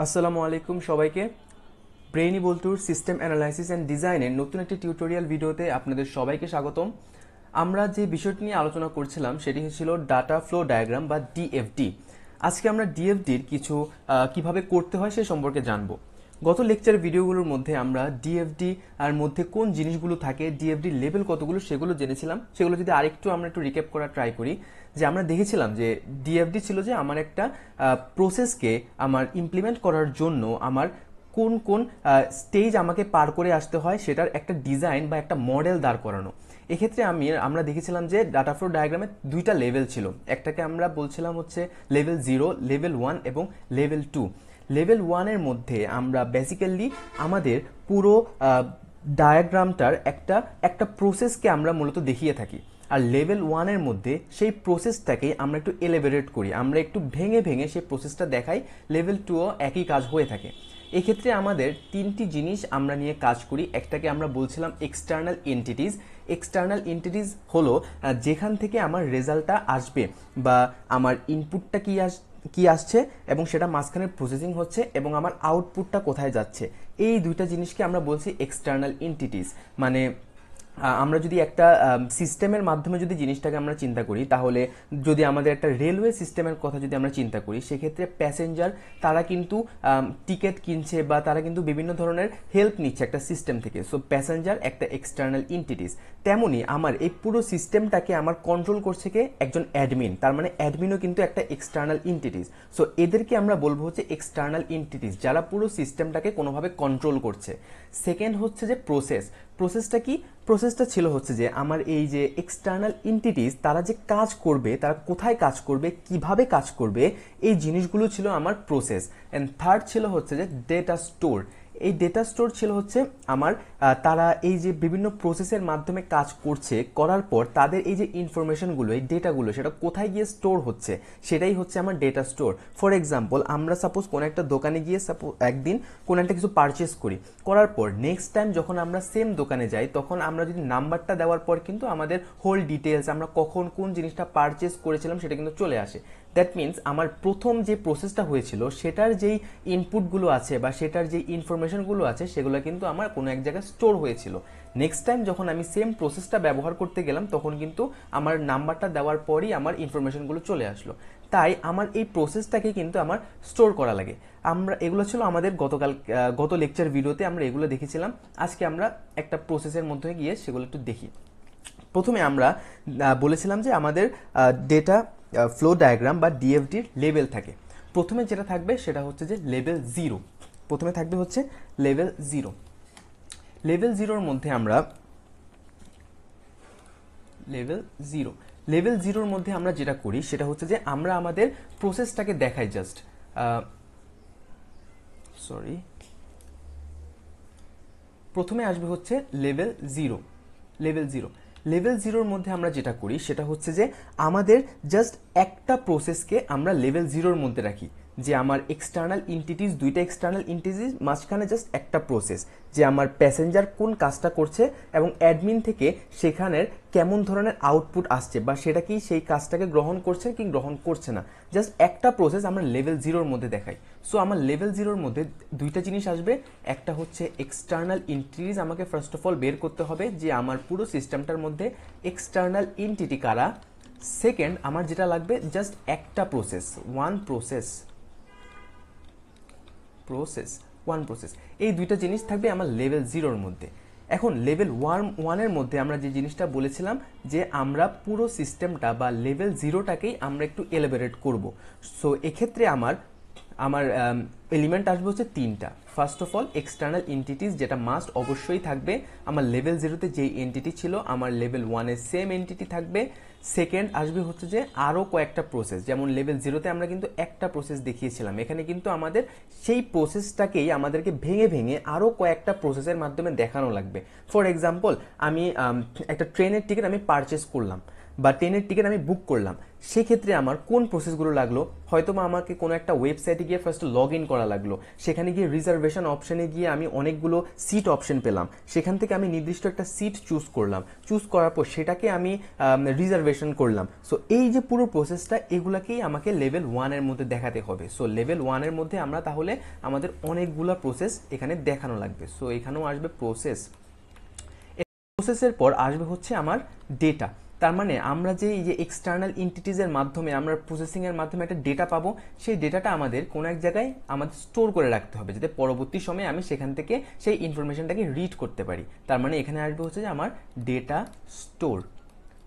আসসালামু আলাইকুম সবাইকে। ব্রেইনি বল্টুর সিস্টেম অ্যানালাইসিস অ্যান্ড ডিজাইনের নতুন একটি টিউটোরিয়াল ভিডিওতে আপনাদের সবাইকে স্বাগতম। আমরা যে বিষয়টি নিয়ে আলোচনা করছিলাম সেটি ছিল ডাটা ফ্লো ডায়াগ্রাম বা ডিএফডি। আজকে আমরা ডিএফডির কিছু কিভাবে করতে হয় সে সম্পর্কে জানবো। গত লেকচার ভিডিওগুলোর মধ্যে আমরা ডিএফডি আর মধ্যে কোন জিনিসগুলো থাকে, ডিএফডি লেভেল কতগুলো সেগুলো জেনেছিলাম। সেগুলো যদি আরেকটু আমরা একটু রিক্যাপ করার ট্রাই করি, যে আমরা দেখেছিলাম যে ডিএফডি ছিল যে আমার একটা প্রসেসকে আমার ইমপ্লিমেন্ট করার জন্য আমার কোন কোন স্টেজ আমাকে পার করে আসতে হয় সেটার একটা ডিজাইন বা একটা মডেল দাঁড় করানো। এক্ষেত্রে আমরা দেখেছিলাম যে ডাটা ফ্লো ডায়াগ্রামে দুইটা লেভেল ছিল। একটাকে আমরা বলছিলাম হচ্ছে লেভেল 0, লেভেল 1 এবং লেভেল 2। লেভেল 1-এর মধ্যে আমরা বেসিক্যালি আমাদের পুরো ডায়াগ্রামটার একটা একটা প্রসেসকে আমরা মূলত দেখিয়ে থাকি। আর লেভেল 1-এর মধ্যে সেই প্রসেসটাকে আমরা একটু এলিভেরেট করি, আমরা একটু ভেঙে ভেঙে সেই প্রসেসটা দেখাই। লেভেল 2ও একই কাজ হয়ে থাকে। এক্ষেত্রে আমাদের তিনটি জিনিস আমরা নিয়ে কাজ করি। একটাকে আমরা বলছিলাম এক্সটার্নাল এন্টিটিস। এক্সটার্নাল এন্টিটিস হলো যেখান থেকে আমার রেজাল্টটা আসবে বা আমার ইনপুটটা কি আসছে এবং সেটা মাঝখানে প্রসেসিং হচ্ছে এবং আমার আউটপুটটা কোথায় যাচ্ছে, এই দুইটা জিনিসকে আমরা বলছি এক্সটার্নাল এন্টিটিস। মানে আমরা যদি একটা সিস্টেমের মাধ্যমে যদি জিনিসটাকে আমরা চিন্তা করি, তাহলে যদি আমাদের একটা রেলওয়ে সিস্টেমের কথা যদি আমরা চিন্তা করি, সেক্ষেত্রে প্যাসেঞ্জার তারা কিন্তু টিকিট কিনছে বা তারা কিন্তু বিভিন্ন ধরনের হেল্প নিচ্ছে একটা সিস্টেম থেকে। সো প্যাসেঞ্জার একটা এক্সটার্নাল এন্টিটিস। তেমনি আমার এই পুরো সিস্টেমটাকে আমার কন্ট্রোল করছে কে? একজন অ্যাডমিন। তার মানে অ্যাডমিনও কিন্তু একটা এক্সটার্নাল এন্টিটিস। সো এদেরকে আমরা বলবো হচ্ছে এক্সটার্নাল এন্টিটিস, যারা পুরো সিস্টেমটাকে কোনোভাবে কন্ট্রোল করছে। সেকেন্ড হচ্ছে যে প্রসেস। প্রসেসটা কি? প্রসেসটা ছিল হচ্ছে যে আমার এই যে এক্সটার্নাল এন্টিটিস তারা যে কাজ করবে, তারা কোথায় কাজ করবে, কিভাবে কাজ করবে, এই জিনিসগুলো ছিল আমার প্রসেস। অ্যান্ড থার্ড ছিল হচ্ছে যে ডেটা স্টোর। এই ডেটা স্টোর ছিল হচ্ছে আমার তারা এই যে বিভিন্ন প্রসেসের মাধ্যমে কাজ করছে, করার পর তাদের এই যে ইনফরমেশনগুলো, এই ডেটাগুলো, সেটা কোথায় গিয়ে স্টোর হচ্ছে, সেটাই হচ্ছে আমার ডেটা স্টোর। ফর এক্সাম্পল, আমরা সাপোজ কোনো একটা দোকানে গিয়ে একদিন কোনো একটা কিছু পারচেস করি, করার পর নেক্সট টাইম যখন আমরা সেম দোকানে যাই, তখন আমরা যদি নাম্বারটা দেওয়ার পর কিন্তু আমাদের হোল ডিটেলস, আমরা কখন কোন জিনিসটা পারচেস করেছিলাম সেটা কিন্তু চলে আসে। দ্যাট মিনস আমার প্রথম যে প্রসেসটা হয়েছিল সেটার যেই ইনপুটগুলো আছে বা সেটার যে ইনফরমেশনগুলো আছে সেগুলো কিন্তু আমার কোনো এক জায়গায় স্টোর হয়েছিল। নেক্সট টাইম যখন আমি সেম প্রসেসটা ব্যবহার করতে গেলাম, তখন কিন্তু আমার নাম্বারটা দেওয়ার পরই আমার ইনফরমেশনগুলো চলে আসলো। তাই আমার এই প্রসেসটাকে কিন্তু আমার স্টোর করা লাগে। আমরা এগুলো ছিল আমাদের গত লেকচার ভিডিওতে আমরা এগুলো দেখেছিলাম। আজকে আমরা একটা প্রসেসের মধ্যে গিয়ে সেগুলো একটু দেখি। প্রথমে আমরা বলেছিলাম যে আমাদের ডেটা ফ্লো ডায়াগ্রাম বা ডিএফডির লেভেল থাকে। প্রথমে যেটা থাকবে সেটা হচ্ছে যে লেভেল 0। প্রথমে থাকবে হচ্ছে লেভেল 0। লেভেল 0-র মধ্যে আমরা লেভেল 0-র মধ্যে আমরা যেটা করি সেটা হচ্ছে যে আমরা আমাদের প্রসেসটাকে দেখাই জাস্ট। সরি, প্রথমে আসবে হচ্ছে লেভেল 0। লেভেল 0-র মধ্যে আমরা যেটা করি সেটা হচ্ছে যে আমাদের জাস্ট একটা প্রসেসকে আমরা লেভেল 0-র মধ্যে রাখি। যে আমার এক্সটার্নাল এন্টিটিস, দুইটা এক্সটার্নাল এন্টিটিস, মাঝখানে জাস্ট একটা প্রসেস, যে আমার প্যাসেঞ্জার কোন কাজটা করছে এবং অ্যাডমিন থেকে সেখানের কেমন ধরনের আউটপুট আসছে বা সেটা কি সেই কাজটাকে গ্রহণ করছে কি গ্রহণ করছে না। জাস্ট একটা প্রসেস আমরা লেভেল 0-র মধ্যে দেখাই। সো আমার লেভেল 0-র মধ্যে দুইটা জিনিস আসবে। একটা হচ্ছে এক্সটার্নাল এন্টিটিস, আমাকে ফার্স্ট অফ অল বের করতে হবে যে আমার পুরো সিস্টেমটার মধ্যে এক্সটার্নাল এন্টিটি কারা। সেকেন্ড, আমার যেটা লাগবে জাস্ট একটা প্রসেস, ওয়ান প্রসেস। এই দুইটা জিনিস থাকবে আমার লেভেল 0-র মধ্যে। এখন লেভেল 1-এর মধ্যে আমরা যে জিনিসটা বলেছিলাম যে আমরা পুরো সিস্টেমটা বা লেভেল 0টাকেই আমরা একটু এলিভেরেট করব। সো এক্ষেত্রে আমার আমার এলিমেন্ট আসবে হচ্ছে তিনটা। First of all external entities, যেটা মাস্ট অবশ্যই থাকবে। আমার লেভেল 0-তে যেই এন্টিটি ছিল আমার লেভেল 1-এ সেম এন্টিটি থাকবে। সেকেন্ড আসবে হচ্ছে যে আরও কয়েকটা প্রসেস, যেমন লেভেল 0-তে আমরা কিন্তু একটা প্রসেস দেখিয়েছিলাম, এখানে কিন্তু আমাদের সেই প্রসেসটাকেই আমাদেরকে ভেঙে ভেঙে আরও কয়েকটা প্রসেসের মাধ্যমে দেখানো লাগবে। ফর এক্সাম্পল, আমি একটা ট্রেনের টিকিট আমি পারচেস করলাম, বা ট্রেনের টিকিট আমি বুক করলাম, সেক্ষেত্রে আমার কোন প্রসেসগুলো লাগলো? হয়তো বা আমাকে কোনো একটা ওয়েবসাইটে গিয়ে ফার্স্ট লগ ইন করা লাগলো, সেখানে গিয়ে রিজার্ভেশন অপশনে গিয়ে আমি অনেকগুলো সিট অপশন পেলাম, সেখান থেকে আমি নির্দিষ্ট একটা সিট চুজ করলাম, চুজ করার পর সেটাকে আমি রিজার্ভেশন করলাম। সো এই যে পুরো প্রসেসটা, এগুলাকেই আমাকে লেভেল 1-এর মধ্যে দেখাতে হবে। সো লেভেল 1-এর মধ্যে আমরা তাহলে আমাদের অনেকগুলো প্রসেস এখানে দেখানো লাগবে। সো এখানেও আসবে প্রসেস, প্রসেসের পর আসবে হচ্ছে আমার ডেটা। তার মানে আমরা যে এই যে এক্সটার্নাল এন্টিটিজের মাধ্যমে আমরা প্রসেসিংয়ের মাধ্যমে একটা ডেটা পাবো, সেই ডেটাটা আমাদের কোনো এক জায়গায় আমাদের স্টোর করে রাখতে হবে, যাতে পরবর্তী সময়ে আমি সেখান থেকে সেই ইনফরমেশনটাকে রিড করতে পারি। তার মানে এখানে আসবে হচ্ছে যে আমার ডেটা স্টোর।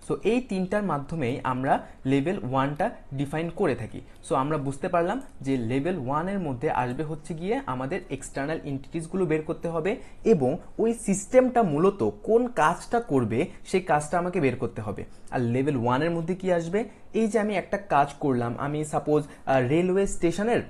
সো এই তিনটার মাধ্যমেই আমরা লেভেল 1টা ডিফাইন করে থাকি। সো আমরা বুঝতে পারলাম যে লেভেল 1-এর মধ্যে আসবে হচ্ছে গিয়ে আমাদের এক্সটার্নাল এন্টিটিসগুলো বের করতে হবে, এবং ওই সিস্টেমটা মূলত কোন কাজটা করবে সেই কাজটা আমাকে বের করতে হবে। আর লেভেল 1-এর মধ্যে কি আসবে? এই যে আমি একটা কাজ করলাম, আমি সাপোজ রেলওয়ে স্টেশনের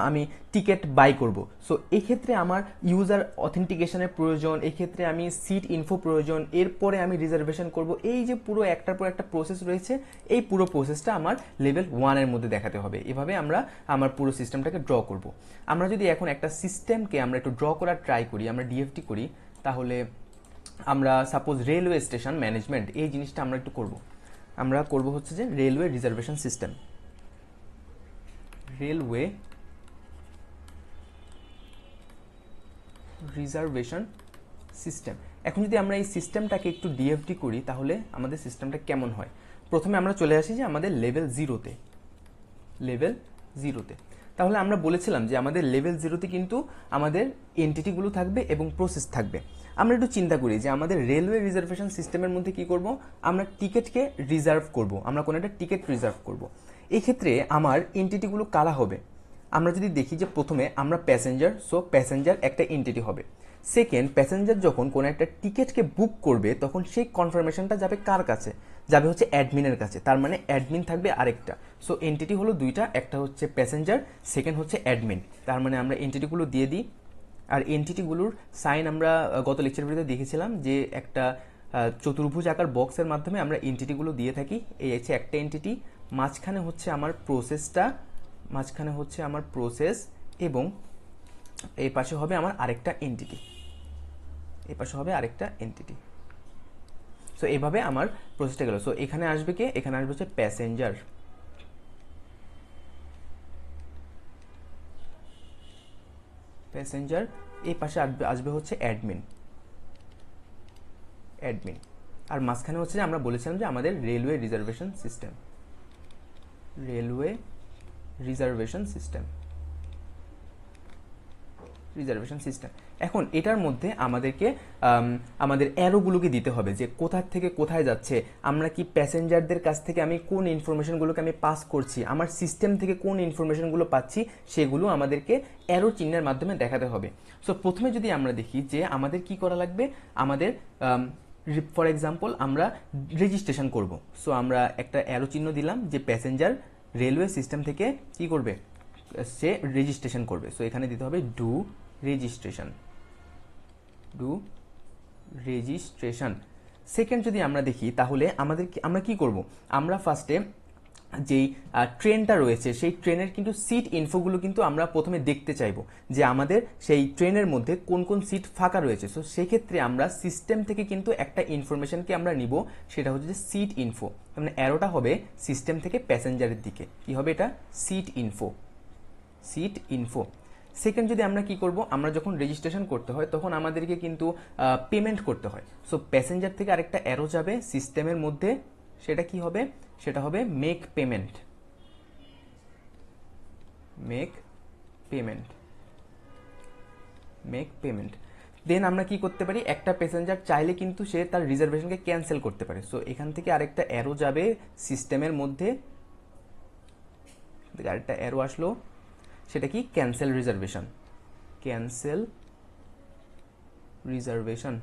আমি টিকিট বাই করব। সো এক্ষেত্রে আমার ইউজার অথেন্টিকেশনের প্রয়োজন, এক্ষেত্রে আমি সিট ইনফো প্রয়োজন, এরপরে আমি রিজার্ভেশন করব। এই যে পুরো একটার পর একটা প্রসেস রয়েছে, এই পুরো প্রসেসটা আমার লেভেল 1-এর মধ্যে দেখাতে হবে। এভাবে আমরা আমার পুরো সিস্টেমটাকে ড্র করব। আমরা যদি এখন একটা সিস্টেমকে আমরা একটু ড্র করার ট্রাই করি, আমরা ডিএফটি করি, তাহলে আমরা সাপোজ রেলওয়ে স্টেশন ম্যানেজমেন্ট, এই জিনিসটা আমরা একটু করব। আমরা করব হচ্ছে যে railway reservation system, railway reservation system. এখন যদি আমরা এই সিস্টেমটাকে একটু ডিএফডি করি, তাহলে আমাদের সিস্টেমটা কেমন হয়? প্রথমে আমরা চলে আসি যে আমাদের লেভেল 0-তে, লেভেল 0-তে। তাহলে আমরা বলেছিলাম যে আমাদের লেভেল 0-তে কিন্তু আমাদের এন্টিটিগুলো থাকবে এবং প্রসেস থাকবে। আমরা একটু চিন্তা করি যে আমাদের রেলওয়ে রিজার্ভেশন সিস্টেমের মধ্যে কি করব? আমরা টিকিটকে রিজার্ভ করব, আমরা কোনো একটা টিকিট রিজার্ভ করব। এই ক্ষেত্রে আমার এন্টিটিগুলো কারা হবে? আমরা যদি দেখি যে প্রথমে আমরা প্যাসেঞ্জার, সো প্যাসেঞ্জার একটা এন্টিটি হবে। সেকেন্ড, প্যাসেঞ্জার যখন কোনো একটা টিকিটকে বুক করবে, তখন সেই কনফার্মেশনটা যাবে কার কাছে? যাবে হচ্ছে অ্যাডমিনের কাছে। তার মানে অ্যাডমিন থাকবে আরেকটা। সো এন্টিটি হলো দুইটা, একটা হচ্ছে প্যাসেঞ্জার, সেকেন্ড হচ্ছে অ্যাডমিন। তার মানে আমরা এন্টিটিগুলো দিয়ে দিই। আর এন্টিটিগুলোর সাইন আমরা গত লেকচার ভিডিওতে দেখেছিলাম যে একটা চতুর্ভুজ আকার বক্সের মাধ্যমে আমরা এন্টিটিগুলো দিয়ে থাকি। এই হচ্ছে একটা এন্টিটি, মাঝখানে হচ্ছে আমার প্রসেসটা, মাঝখানে হচ্ছে আমার প্রসেস, এবং এই পাশে হবে আমার আরেকটা এন্টিটি, এই পাশে হবে আরেকটা এন্টিটি। সো এইভাবে আমার প্রসেসটা গেল। সো এখানে আসবে কে? এখানে আসবে হচ্ছে প্যাসেঞ্জার, প্যাসেঞ্জার। এই পাশে আসবে হচ্ছে অ্যাডমিন, অ্যাডমিন। আর মাঝখানে হচ্ছে যে আমরা বলেছিলাম যে আমাদের railway reservation system, railway reservation system, reservation system. এখন এটার মধ্যে আমাদেরকে আমাদের অ্যারোগুলোকে দিতে হবে যে কোথা থেকে কোথায় যাচ্ছে, আমরা কি প্যাসেঞ্জারদের কাছ থেকে আমি কোন ইনফরমেশনগুলোকে আমি পাস করছি, আমার সিস্টেম থেকে কোন ইনফরমেশনগুলো পাচ্ছি, সেগুলো আমাদেরকে অ্যারো চিহ্নের মাধ্যমে দেখাতে হবে। সো প্রথমে যদি আমরা দেখি যে আমাদের কি করা লাগবে, আমাদের ফর এক্সাম্পল আমরা রেজিস্ট্রেশন করব। সো আমরা একটা অ্যারো চিহ্ন দিলাম যে প্যাসেঞ্জার রেলওয়ে সিস্টেম থেকে কি করবে, সে রেজিস্ট্রেশন করবে। সো এখানে দিতে হবে do registration, do registration. Second যদি আমরা দেখি, তাহলে আমরা কি করব, আমরা ফার্স্টে যেই ট্রেনটা রয়েছে সেই ট্রেনের কিন্তু সিট ইনফোগুলো কিন্তু আমরা প্রথমে দেখতে চাইবো যে আমাদের সেই ট্রেনের মধ্যে কোন কোন সিট ফাঁকা রয়েছে। সো সেক্ষেত্রে আমরা সিস্টেম থেকে কিন্তু একটা ইনফরমেশনকে আমরা নিব, সেটা হচ্ছে যে সিট ইনফো। মানে অ্যারোটা হবে সিস্টেম থেকে প্যাসেঞ্জারের দিকে, কি হবে এটা? Seat info, seat info. Second যদি আমরা কি করব, আমরা যখন রেজিস্ট্রেশন করতে হয় তখন আমাদেরকে কিন্তু পেমেন্ট করতে হয়। সো প্যাসেঞ্জার থেকে আরেকটা অ্যারো যাবে সিস্টেমের মধ্যে, সেটা কি হবে? সেটা হবে make payment, make payment, make payment. Then আমরা কি করতে পারি, একটা প্যাসেঞ্জার চাইলে কিন্তু সে তার রিজার্ভেশনকে ক্যান্সেল করতে পারে। সো এখান থেকে আরেকটা অ্যারো যাবে সিস্টেমের মধ্যে, আরেকটা অ্যারো আসলো, সেটা কি? Cancel reservation, cancel reservation.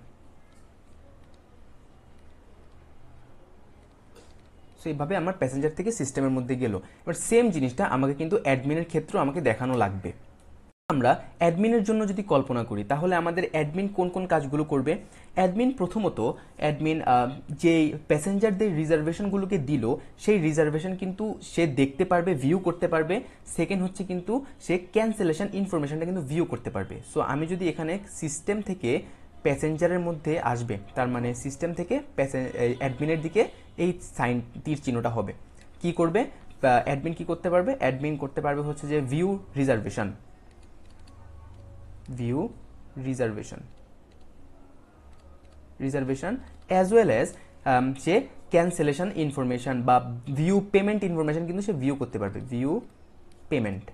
So এইভাবে আমার প্যাসেঞ্জার থেকে সিস্টেমের মধ্যে গেল। এবার সেম জিনিসটা আমাকে কিন্তু অ্যাডমিনের ক্ষেত্রেও আমাকে দেখানো লাগবে। আমরা অ্যাডমিনের জন্য যদি কল্পনা করি তাহলে আমাদের অ্যাডমিন কোন কোন কাজগুলো করবে। অ্যাডমিন প্রথমত অ্যাডমিন যে প্যাসেঞ্জারদের রিজার্ভেশনগুলোকে দিল সেই রিজার্ভেশন কিন্তু সে দেখতে পারবে, ভিউ করতে পারবে। সেকেন্ড হচ্ছে কিন্তু সে ক্যান্সেলেশন ইনফরমেশনটা কিন্তু ভিউ করতে পারবে। সো আমি যদি এখানে সিস্টেম থেকে প্যাসেঞ্জারের মধ্যে আসবে, তার মানে সিস্টেম থেকে অ্যাডমিনের দিকে এই সাইন তীর চিহ্নটা হবে, কি করবে অ্যাডমিন কি করতে পারবে, অ্যাডমিন করতে পারবে হচ্ছে যে view reservation, view reservation as well as সে ক্যান্সেলেশন ইনফরমেশন বা ভিউ পেমেন্ট ইনফরমেশন কিন্তু সে ভিউ করতে পারবে, ভিউ পেমেন্ট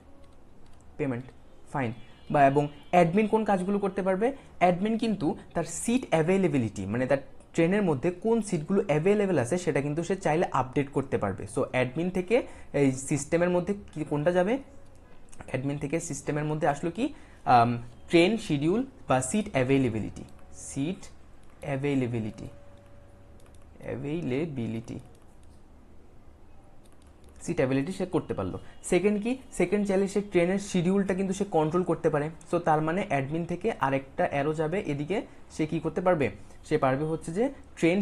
ফাইন। বা এবং অ্যাডমিন কোন কাজগুলো করতে পারবে, অ্যাডমিন কিন্তু তার সিট অ্যাভেলেবিলিটি মানে তার ট্রেনের মধ্যে কোন সিটগুলো অ্যাভেলেবেল আছে সেটা কিন্তু সে চাইলে আপডেট করতে পারবে। সো অ্যাডমিন থেকে এই সিস্টেমের মধ্যে কি কোনটা যাবে, অ্যাডমিন থেকে সিস্টেমের মধ্যে আসলো কি ট্রেন শিডিউল বা সিট অ্যাভেলেবিলিটি সে করতে পারলো। সেকেন্ড কি, সেকেন্ড চাইলে সে ট্রেনের শিডিউলটা কিন্তু সে কন্ট্রোল করতে পারে। সো তার মানে অ্যাডমিন থেকে আরেকটা অ্যারো যাবে এদিকে, সে কি করতে পারবে, সে পারবে হচ্ছে যে ট্রেন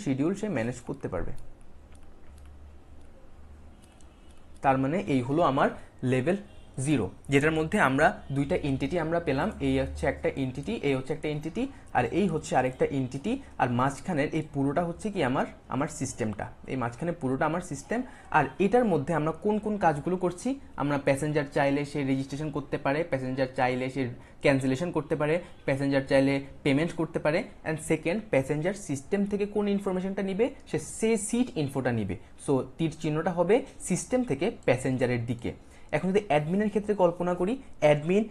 শিডিউল সে ম্যানেজ করতে পারবে। তার মানে এই হলো আমার লেভেল 0, যেটার মধ্যে আমরা দুইটা এন্টিটি আমরা পেলাম, এই হচ্ছে একটা এন্টিটি, এই হচ্ছে একটা এন্টিটি, আর এই হচ্ছে আরেকটা এন্টিটি, আর মাঝখানের এই পুরোটা হচ্ছে কি আমার সিস্টেমটা, এই মাঝখানে পুরোটা আমার সিস্টেম। আর এটার মধ্যে আমরা কোন কোন কাজগুলো করছি, আমরা প্যাসেঞ্জার চাইলে সে রেজিস্ট্রেশন করতে পারে, প্যাসেঞ্জার চাইলে সে ক্যান্সেলেশন করতে পারে, প্যাসেঞ্জার চাইলে পেমেন্ট করতে পারে, অ্যান্ড সেকেন্ড প্যাসেঞ্জার সিস্টেম থেকে কোন ইনফরমেশনটা নিবে, সে সিট ইনফোটা নিবে। সো তীর চিহ্নটা হবে সিস্টেম থেকে প্যাসেঞ্জারের দিকে। এখন যদি অ্যাডমিনের ক্ষেত্রে কল্পনা করি, অ্যাডমিন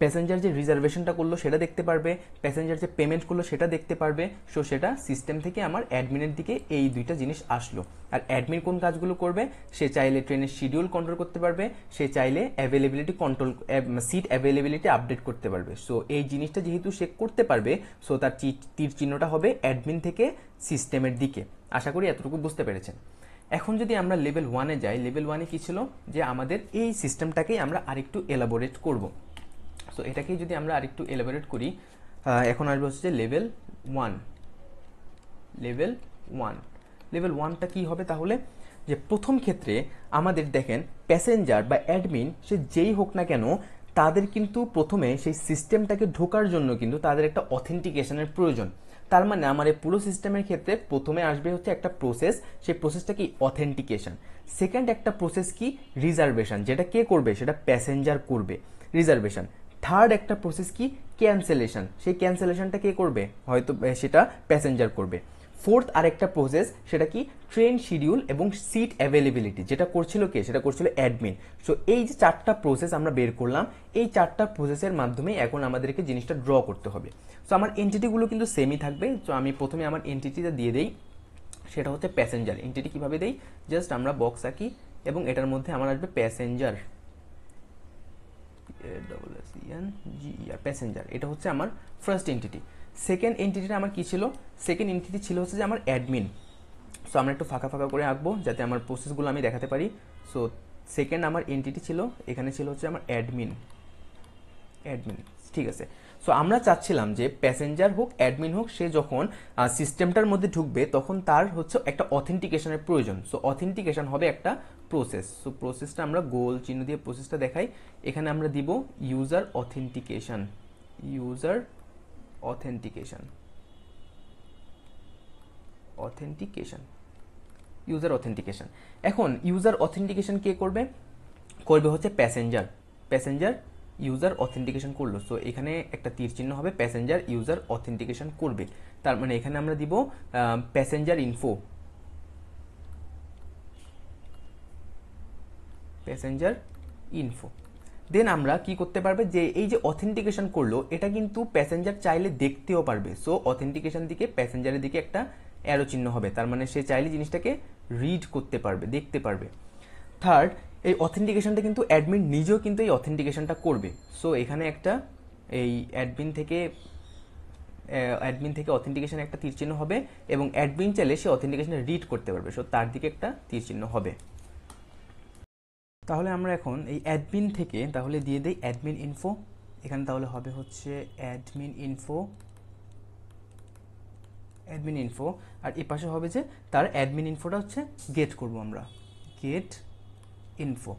প্যাসেঞ্জার যে রিজার্ভেশনটা করলো সেটা দেখতে পারবে, প্যাসেঞ্জার যে পেমেন্ট করলো সেটা দেখতে পারবে। সো সেটা সিস্টেম থেকে আমার অ্যাডমিনের দিকে এই দুইটা জিনিস আসলো। আর অ্যাডমিন কোন কাজগুলো করবে, সে চাইলে ট্রেনের শিডিউল কন্ট্রোল করতে পারবে, সে চাইলে availability control seat availability update করতে পারবে। সো এই জিনিসটা যেহেতু সে করতে পারবে, সো তার তীর চিহ্নটা হবে অ্যাডমিন থেকে সিস্টেমের দিকে। আশা করি এতটুকু বুঝতে পেরেছেন। এখন যদি আমরা লেভেল 1-এ যাই, লেভেল 1-এ কি ছিল, যে আমাদের এই সিস্টেমটাকেই আমরা আরেকটু এলাবোরেট করব। সো এটাকেই যদি আমরা আরেকটু এলাবোরেট করি, এখন আসবে হচ্ছে লেভেল 1। লেভেল 1টা কি হবে তাহলে, যে প্রথম ক্ষেত্রে আমাদের দেখেন প্যাসেঞ্জার বা অ্যাডমিন সে যেই হোক না কেন, তাদের কিন্তু প্রথমে সেই সিস্টেমটাকে ঢোকার জন্য কিন্তু তাদের একটা অথেন্টিকেশনের প্রয়োজন। তার মানে আমার এই পুরো সিস্টেমের ক্ষেত্রে প্রথমে আসবে হচ্ছে একটা প্রসেস, সেই প্রসেসটা কি অথেন্টিকেশন। সেকেন্ড একটা প্রসেস কি রিজার্ভেশন, যেটা কে করবে, সেটা প্যাসেঞ্জার করবে রিজার্ভেশন। থার্ড একটা প্রসেস কি ক্যান্সেলেশন, সেই ক্যান্সেলেশনটা কে করবে, হয়তো সেটা প্যাসেঞ্জার করবে। ফোর্থ আরেকটা প্রসেস, সেটা কি ট্রেন শিডিউল এবং সিট অ্যাভেলেবিলিটি, যেটা করছিল কে, সেটা করছিল অ্যাডমিন। সো এই যে চারটা প্রসেস আমরা বের করলাম, এই চারটা প্রসেসের মাধ্যমেই এখন আমাদেরকে জিনিসটা ড্র করতে হবে। সো আমার এন্টিটিগুলো কিন্তু সেমই থাকবে। সো আমি প্রথমে আমার এন্টিটিটা দিয়ে দেই, সেটা হচ্ছে প্যাসেঞ্জার। এন্টিটি কিভাবে দেই, জাস্ট আমরা বক্স আঁকি এবং এটার মধ্যে আমার আসবে প্যাসেঞ্জার, প্যাসেঞ্জার, এটা হচ্ছে আমার ফার্স্ট এন্টিটি। সেকেন্ড এন্টিটিটা আমার কি ছিল, সেকেন্ড এন্টিটি ছিল হচ্ছে যে আমার অ্যাডমিন। সো আমরা একটু ফাঁকা ফাঁকা করে আঁকবো যাতে আমার প্রসেসগুলো আমি দেখাতে পারি। সো সেকেন্ড আমার এন্টিটি ছিল, এখানে ছিল হচ্ছে আমার অ্যাডমিন, ঠিক আছে। সো আমরা চাচ্ছিলাম যে প্যাসেঞ্জার হোক অ্যাডমিন হোক, সে যখন সিস্টেমটার মধ্যে ঢুকবে তখন তার হচ্ছে একটা অথেন্টিকেশনের প্রয়োজন। সো অথেন্টিকেশন হবে একটা প্রসেস। সো প্রসেসটা আমরা গোল চিহ্ন দিয়ে প্রসেসটা দেখাই। এখানে আমরা দিব ইউজার অথেন্টিকেশন, ইউজার অথেন্টিকেশন। এখন ইউজার অথেন্টিকেশন কে করবে, করবে হচ্ছে প্যাসেঞ্জার ইউজার অথেন্টিকেশন করলো। সো এখানে একটা তীর চিহ্ন হবে, প্যাসেঞ্জার ইউজার অথেন্টিকেশন করবে। তার মানে এখানে আমরা দিব প্যাসেঞ্জার ইনফো। দেন আমরা কি করতে পারবে, যে এই যে অথেন্টিকেশন করলো এটা কিন্তু প্যাসেঞ্জার চাইলে দেখতেও পারবে। সো অথেন্টিকেশন দিকে প্যাসেঞ্জারের দিকে একটা অ্যারো চিহ্ন হবে, তার মানে সে চাইলে জিনিসটাকে রিড করতে পারবে, দেখতে পারবে। থার্ড, এই অথেন্টিকেশনটা কিন্তু অ্যাডমিন নিজেও কিন্তু এই অথেন্টিকেশনটা করবে। সো এখানে একটা এই অ্যাডমিন থেকে অথেন্টিকেশন একটা তীর চিহ্ন হবে এবং অ্যাডমিন চাইলে সে অথেন্টিকেশনটা রিড করতে পারবে। সো তার দিকে একটা তীর চিহ্ন হবে। তাহলে আমরা এখন এই অ্যাডমিন থেকে তাহলে দিয়ে দিই অ্যাডমিন ইনফো। এখানে তাহলে হবে হচ্ছে অ্যাডমিন ইনফো, আর এই পাশে হবে যে তার অ্যাডমিন ইনফোটা হচ্ছে গেট করব আমরা, গেট ইনফো।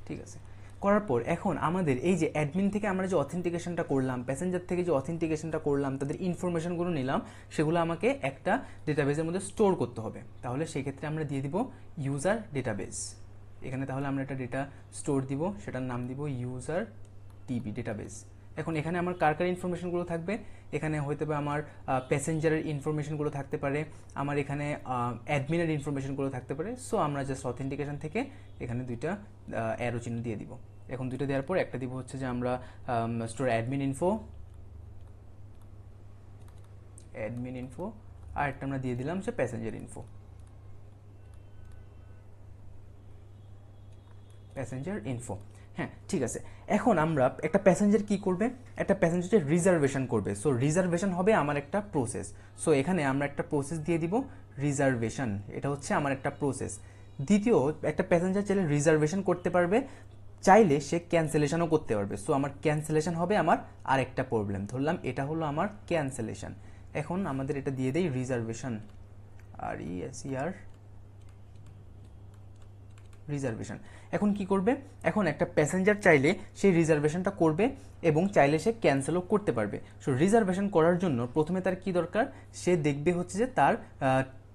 ঠিক আছে, করার পর এখন আমাদের এই যে অ্যাডমিন থেকে আমরা যে অথেন্টিকেশনটা করলাম, প্যাসেঞ্জার থেকে যে অথেন্টিকেশনটা করলাম, তাদের ইনফরমেশনগুলো নিলাম, সেগুলো আমাকে একটা ডেটাবেসের মধ্যে স্টোর করতে হবে। তাহলে সেক্ষেত্রে আমরা দিয়ে দিব ইউজার ডেটাবেস। এখানে তাহলে আমরা একটা ডেটা স্টোর দিব, সেটার নাম দিব ইউজার ডিবি ডেটাবেস। এখন এখানে আমার কার কার ইনফরমেশনগুলো থাকবে, এখানে হয়তো বা আমার প্যাসেঞ্জারের ইনফরমেশনগুলো থাকতে পারে, আমার এখানে অ্যাডমিনের ইনফরমেশনগুলো থাকতে পারে। সো আমরা জাস্ট অথেন্টিকেশন থেকে এখানে দুইটা অ্যারো চিহ্ন দিয়ে দিব। এখন দুইটা দেওয়ার পর একটা দিব হচ্ছে যে আমরা স্টোর অ্যাডমিন ইনফো, আর একটা আমরা দিয়ে দিলাম সে প্যাসেঞ্জার ইনফো। হ্যাঁ, ঠিক আছে। এখন আমরা একটা প্যাসেঞ্জার কি করবে, একটা প্যাসেঞ্জারের রিজার্ভেশন করবে। সো রিজার্ভেশন হবে আমার একটা প্রসেস। সো এখানে আমরা একটা প্রসেস দিয়ে দিব রিজার্ভেশন, এটা হচ্ছে আমার একটা প্রসেস। দ্বিতীয়, একটা প্যাসেঞ্জার চাইলে রিজার্ভেশন করতে পারবে, চাইলে সে ক্যান্সেলেশনও করতে পারবে। সো আমার ক্যান্সেলেশন হবে আমার আরেকটা প্রবলেম। ধরলাম এটা হলো আমার ক্যান্সেলেশন। এখন আমাদের এটা দিয়ে দেই রিজার্ভেশন, রিজার্ভেশন। এখন কি করবে, এখন একটা প্যাসেঞ্জার চাইলে সেই রিজার্ভেশনটা করবে এবং চাইলে সে ক্যান্সেলও করতে পারবে। সো রিজার্ভেশন করার জন্য প্রথমে তার কি দরকার, সে দেখবে হচ্ছে যে তার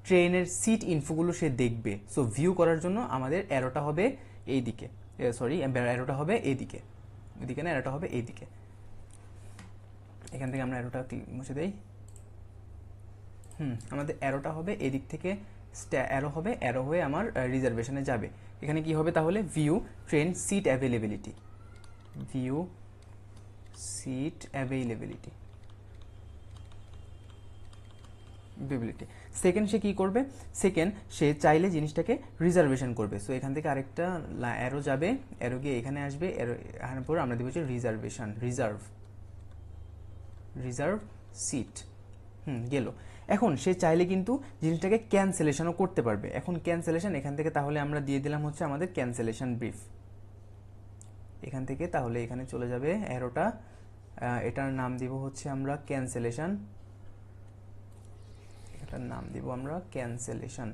ট্রেনের সিট ইনফোগুলো সে দেখবে। সো ভিউ করার জন্য আমাদের অ্যারোটা হবে এইদিকে, অ্যারোটা হবে এইদিকে, এদিকে না, অ্যারোটা হবে এইদিকে। এখান থেকে আমরা অ্যারোটা মুছে দেই। আমাদের অ্যারোটা হবে এদিক থেকে, অ্যারো হয়ে আমার রিজার্ভেশনে যাবে। এখানে কি হবে তাহলে, view train seat availability, second সে কি করবে, সে চাইলে জিনিসটাকে রিজার্ভেশন করবে। সো এখান থেকে আরেকটা অ্যারো যাবে, অ্যারো গিয়ে এখানে আসবে, এখানে পর আমরা দিব হচ্ছে রিজার্ভেশন, রিজার্ভ সিট। গেল। এখন সে চাইলে কিন্তু জিনিসটাকে ক্যান্সেলেশনও করতে পারবে। এখন ক্যান্সেলেশন এখান থেকে তাহলে আমরা দিয়ে দিলাম হচ্ছে আমাদের ক্যান্সেলেশন ব্রিফ। এখান থেকে তাহলে এখানে চলে যাবে অ্যারোটা, এটার নাম দিব হচ্ছে আমরা ক্যান্সেলেশন, এটার নাম দিব আমরা ক্যান্সেলেশন।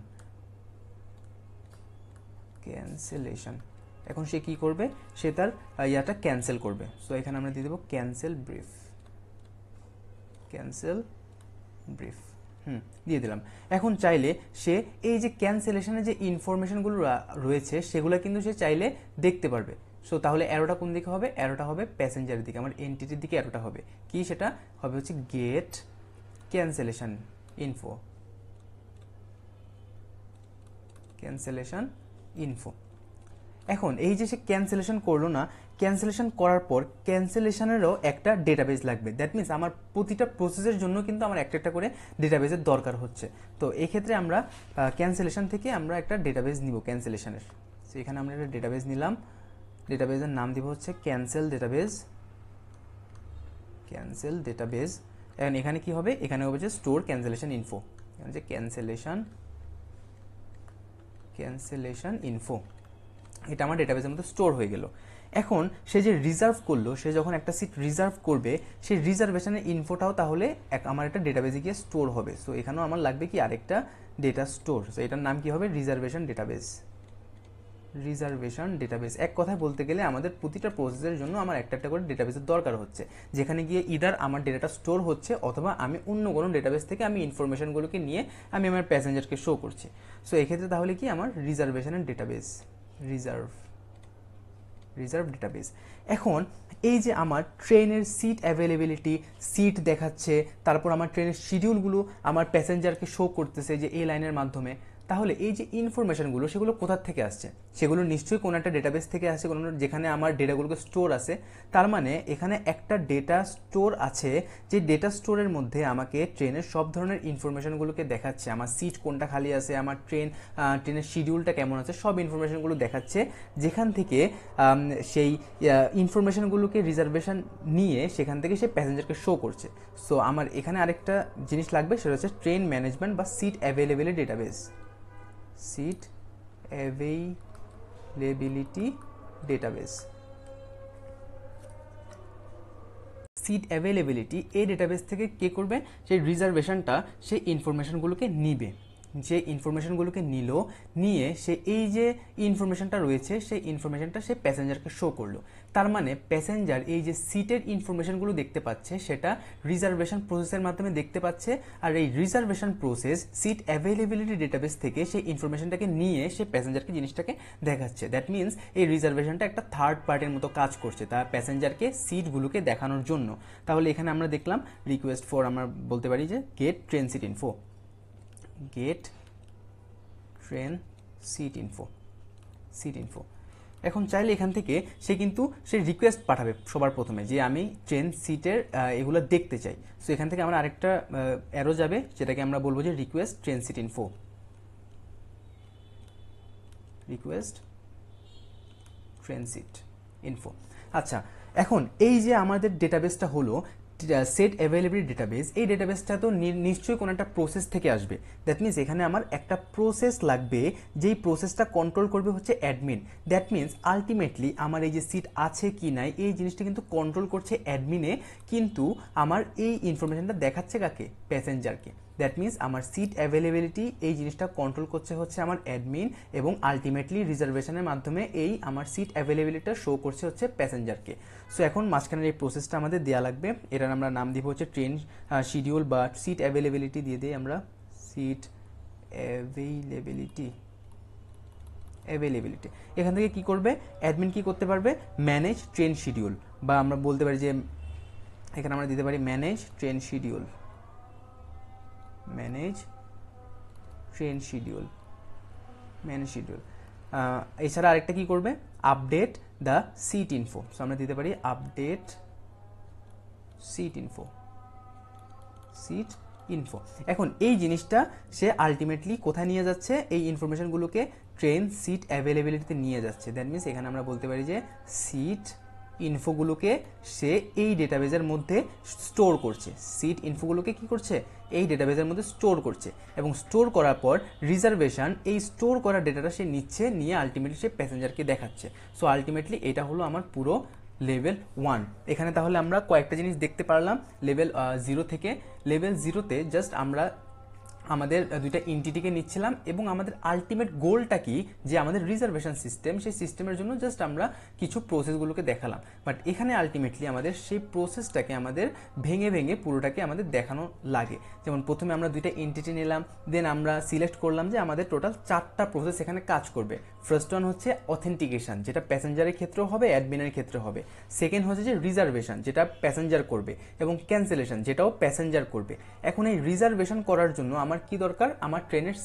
এখন সে কি করবে, সে তার ইয়াটা ক্যান্সেল করবে। সো এখানে আমরা দিয়ে দেবো ক্যান্সেল ব্রিফ, দিয়ে দিলাম। এখন চাইলে সে এই যে ক্যান্সেলেশনের যে ইনফরমেশনগুলো রয়েছে সেগুলো কিন্তু সে চাইলে দেখতে পারবে। সো তাহলে অ্যারোটা কোন দিকে হবে, অ্যারোটা হবে প্যাসেঞ্জারের দিকে, আমার এন্টিটির দিকে অ্যারোটা হবে। কি সেটা হবে হচ্ছে গেট ক্যান্সেলেশন ইনফো। এখন এই যে সে ক্যান্সেলেশন করলো না, ক্যান্সেলেশন করার পর ক্যান্সেলেশনেরও একটা ডেটাবেস লাগবে। দ্যাট মিনস আমার প্রতিটা প্রসেসের জন্য কিন্তু আমার একটা একটা করে ডেটাবেসের দরকার হচ্ছে। তো এই ক্ষেত্রে আমরা ক্যান্সেলেশন থেকে আমরা একটা ডেটাবেস নিব ক্যান্সেলেশনের। সো এখানে আমরা একটা ডেটাবেস নিলাম, ডেটাবেসের নাম দিব হচ্ছে ক্যান্সেল ডেটাবেস। এখন এখানে কি হবে, এখানে হবে যে স্টোর ক্যান্সেলেশন ইনফো, এখানে যে ক্যান্সেলেশন ইনফো, এটা আমার ডেটাবেসের মধ্যে স্টোর হয়ে গেল। এখন সে যে রিজার্ভ করলো, সে যখন একটা সিট রিজার্ভ করবে, সেই রিজার্ভেশনের ইনফোটাও তাহলে আমার একটা ডেটাবেসে গিয়ে স্টোর হবে। সো এখানেও আমার লাগবে কি আরেকটা ডেটা স্টোর। সো এটার নাম কি হবে, রিজার্ভেশন ডেটাবেস। এক কথায় বলতে গেলে আমাদের প্রতিটা প্রসেসের জন্য আমার একটা একটা করে ডেটাবেসের দরকার হচ্ছে, যেখানে গিয়ে ইদার আমার ডেটাটা স্টোর হচ্ছে অথবা আমি অন্য কোনো ডেটাবেস থেকে আমি ইনফরমেশনগুলোকে নিয়ে আমি আমার প্যাসেঞ্জারকে শো করছি। সো এক্ষেত্রে তাহলে কি আমার রিজার্ভেশনের ডেটাবেস, রিজার্ভ ডেটাবেস। এখন এই যে আমার ট্রেনের সিট অ্যাভেলেবিলিটি, সিট দেখাচ্ছে, তারপর আমার ট্রেনের শিডিউলগুলো আমার প্যাসেঞ্জারকে শো করতেছে যে এই লাইনের মাধ্যমে, তাহলে এই যে ইনফরমেশনগুলো সেগুলো কোথা থেকে আসছে, সেগুলো নিশ্চয়ই কোনো একটা ডেটাবেস থেকে আসছে, কোনো যেখানে আমার ডেটাগুলোকে স্টোর আছে। তার মানে এখানে একটা ডেটা স্টোর আছে, যে ডেটা স্টোরের মধ্যে আমাকে ট্রেনের সব ধরনের ইনফরমেশনগুলোকে দেখাচ্ছে, আমার সিট কোনটা খালি আছে, আমার ট্রেনের শিডিউলটা কেমন আছে, সব ইনফরমেশনগুলো দেখাচ্ছে, যেখান থেকে সেই ইনফরমেশনগুলোকে রিজার্ভেশন নিয়ে সেখান থেকে সে প্যাসেঞ্জারকে শো করছে। সো আমার এখানে আরেকটা জিনিস লাগবে, সেটা হচ্ছে ট্রেন ম্যানেজমেন্ট বা seat availability database, availability database. Seat availability এই ডেটাবেস থেকে কে করবে, সেই রিজার্ভেশনটা সেই ইনফরমেশনগুলোকে নিবে, যে ইনফরমেশনগুলোকে নিয়ে সে এই যে ইনফরমেশনটা রয়েছে সেই ইনফরমেশনটা সে প্যাসেঞ্জারকে শো করলো। তার মানে প্যাসেঞ্জার এই যে সিটের ইনফরমেশনগুলো দেখতে পাচ্ছে সেটা রিজার্ভেশন প্রসেসের মাধ্যমে দেখতে পাচ্ছে, আর এই reservation process seat availability database থেকে সেই ইনফরমেশনটাকে নিয়ে সে প্যাসেঞ্জারকে জিনিসটাকে দেখাচ্ছে। দ্যাট মিনস এই রিজার্ভেশনটা একটা থার্ড পার্টির মতো কাজ করছে তার প্যাসেঞ্জারকে সিটগুলোকে দেখানোর জন্য। তাহলে এখানে আমরা দেখলাম রিকোয়েস্ট ফর, আমরা বলতে পারি যে get train seat info, get train seat info. এখন চাইলে এখান থেকে সে কিন্তু সে রিকোয়েস্ট পাঠাবে সবার প্রথমে যে আমি ট্রেন সিটের এগুলো দেখতে চাই। সো এখান থেকে আমরা আরেকটা অ্যারো যাবে যেটাকে আমরা বলবো যে request train seat info, request train seat info. আচ্ছা, এখন এই যে আমাদের ডেটাবেসটা হলো সেট অ্যাভেইলেবিলিটি ডেটাবেস, এই ডেটাবেসটা তো নিশ্চয়ই কোনো একটা প্রসেস থেকে আসবে। দ্যাট মিনস এখানে আমার একটা প্রসেস লাগবে, যেই প্রসেসটা কন্ট্রোল করবে হচ্ছে অ্যাডমিন। দ্যাট মিনস আলটিমেটলি আমার এই যে সিট আছে কি নাই এই জিনিসটা কিন্তু কন্ট্রোল করছে অ্যাডমিনে, কিন্তু আমার এই ইনফরমেশনটা দেখাচ্ছে কাকে, প্যাসেঞ্জারকে। দ্যাট মিনস আমার সিট অ্যাভেইলেবিলিটি এই জিনিসটা কন্ট্রোল করছে হচ্ছে আমার অ্যাডমিন, এবং আলটিমেটলি রিজার্ভেশনের মাধ্যমে এই আমার সিট অ্যাভেইলেবিলিটিটা শো করছে হচ্ছে প্যাসেঞ্জারকে। সো এখন মাঝখানের এই প্রসেসটা আমাদের দেওয়া লাগবে, এটার আমরা নাম দিব হচ্ছে ট্রেন শিডিউল বা সিট অ্যাভেইলেবিলিটি দিয়ে দিই আমরা, সিট অ্যাভেইলেবিলিটি। এখান থেকে কি করবে অ্যাডমিন, কি করতে পারবে, ম্যানেজ ট্রেন শিডিউল, বা আমরা বলতে পারি যে এখানে আমরা দিতে পারি ম্যানেজ ট্রেন শিডিউল, এছাড়া আরেকটা কি করবে, update the seat info. So আমরা দিতে পারি আপডেট সিট ইনফো। এখন এই জিনিসটা সে আলটিমেটলি কোথায় নিয়ে যাচ্ছে, এই ইনফরমেশনগুলোকে ট্রেন সিট অ্যাভেইলেবিলিটিতে নিয়ে যাচ্ছে। দ্যাট মিনস এখানে আমরা বলতে পারি যে সিট ইনফোগুলোকে সে এই ডেটাবেজের মধ্যে স্টোর করছে, সিট ইনফোগুলোকে কি করছে, এই ডেটাবেজের মধ্যে স্টোর করছে, এবং স্টোর করার পর রিজার্ভেশন এই স্টোর করা ডেটাটা সে নিচ্ছে, নিয়ে আলটিমেটলি সে প্যাসেঞ্জারকে দেখাচ্ছে। সো আলটিমেটলি এটা হলো আমার পুরো লেভেল 1। এখানে তাহলে আমরা কয়েকটা জিনিস দেখতে পারলাম লেভেল 0 থেকে। লেভেল 0-তে জাস্ট আমরা আমাদের দুইটা এন্টিটিকে নিচ্ছিলাম, এবং আমাদের আলটিমেট গোলটা কি, যে আমাদের রিজার্ভেশন সিস্টেম, সেই সিস্টেমের জন্য জাস্ট আমরা কিছু প্রসেসগুলোকে দেখালাম। বাট এখানে আলটিমেটলি আমাদের সেই প্রসেসটাকে আমাদের ভেঙে ভেঙে পুরোটাকে আমাদের দেখানো লাগে। যেমন প্রথমে আমরা দুইটা এন্টিটি নিলাম, দেন আমরা সিলেক্ট করলাম যে আমাদের টোটাল 4টা প্রসেস এখানে কাজ করবে। ফার্স্ট ওয়ান হচ্ছে অথেন্টিকেশন, যেটা প্যাসেঞ্জারের ক্ষেত্রেও হবে, অ্যাডমিনের ক্ষেত্রে হবে। সেকেন্ড হচ্ছে যে রিজার্ভেশন, যেটা প্যাসেঞ্জার করবে, এবং ক্যান্সেলেশন, যেটাও প্যাসেঞ্জার করবে। এখন এই রিজার্ভেশন করার জন্য আমার কি দরকার, আমার ট্রেনের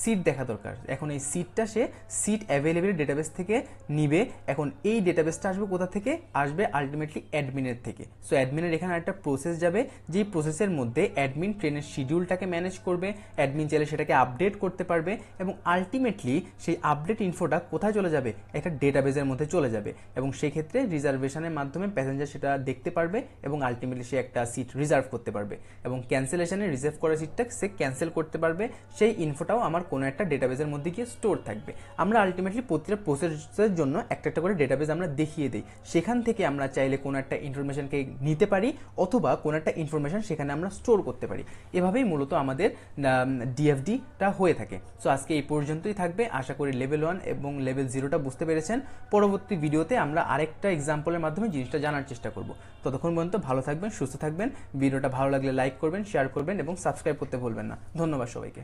সিট দেখা দরকার। এখন এই সিটটা সে সিট অ্যাভেইলেবিলিটি ডেটাবেস থেকে নিবে। এখন এই ডেটাবেসটা আসবে কোথা থেকে, আসবে আলটিমেটলি অ্যাডমিনের থেকে। সো অ্যাডমিনের এখানে একটা প্রসেস যাবে, যেই প্রসেসের মধ্যে অ্যাডমিন ট্রেনের শিডিউলটাকে ম্যানেজ করবে, অ্যাডমিন চাইলে সেটাকে আপডেট করতে পারবে, এবং আলটিমেটলি সেই আপডেট ইনফোটা কোথায় চলে যাবে, একটা ডেটাবেসের মধ্যে চলে যাবে, এবং সেই ক্ষেত্রে রিজার্ভেশনের মাধ্যমে প্যাসেঞ্জার সেটা দেখতে পারবে, এবং আলটিমেটলি সে একটা সিট রিজার্ভ করতে পারবে, এবং ক্যান্সেলেশনে রিজার্ভ করা সিটটা সে ক্যান্সেল করতে পারবে। সেই ইনফোটাও আমার কোনো একটা ডেটাবেসের মধ্যে গিয়ে স্টোর থাকবে। আমরা আলটিমেটলি প্রতিটা প্রসেসের জন্য একটা একটা করে ডেটাবেস আমরা দেখিয়ে দিই, সেখান থেকে আমরা চাইলে কোনো একটা ইনফরমেশনকে নিতে পারি, অথবা কোনো একটা ইনফরমেশন সেখানে আমরা স্টোর করতে পারি। এভাবেই মূলত আমাদের ডিএফডিটা হয়ে থাকে। সো আজকে এই পর্যন্তই থাকবে। আশা করি লেভেল 1 এবং লেভেল 0টা বুঝতে পেরেছেন। পরবর্তী ভিডিওতে আমরা আরেকটা এক্সাম্পলের মাধ্যমে জিনিসটা জানার চেষ্টা করব। ততক্ষণ পর্যন্ত ভালো থাকবেন, সুস্থ থাকবেন। ভিডিওটা ভালো লাগলে লাইক করবেন, শেয়ার করবেন, এবং সাবস্ক্রাইব করতে ভুলবেন না। ধন্যবাদ সবাইকে।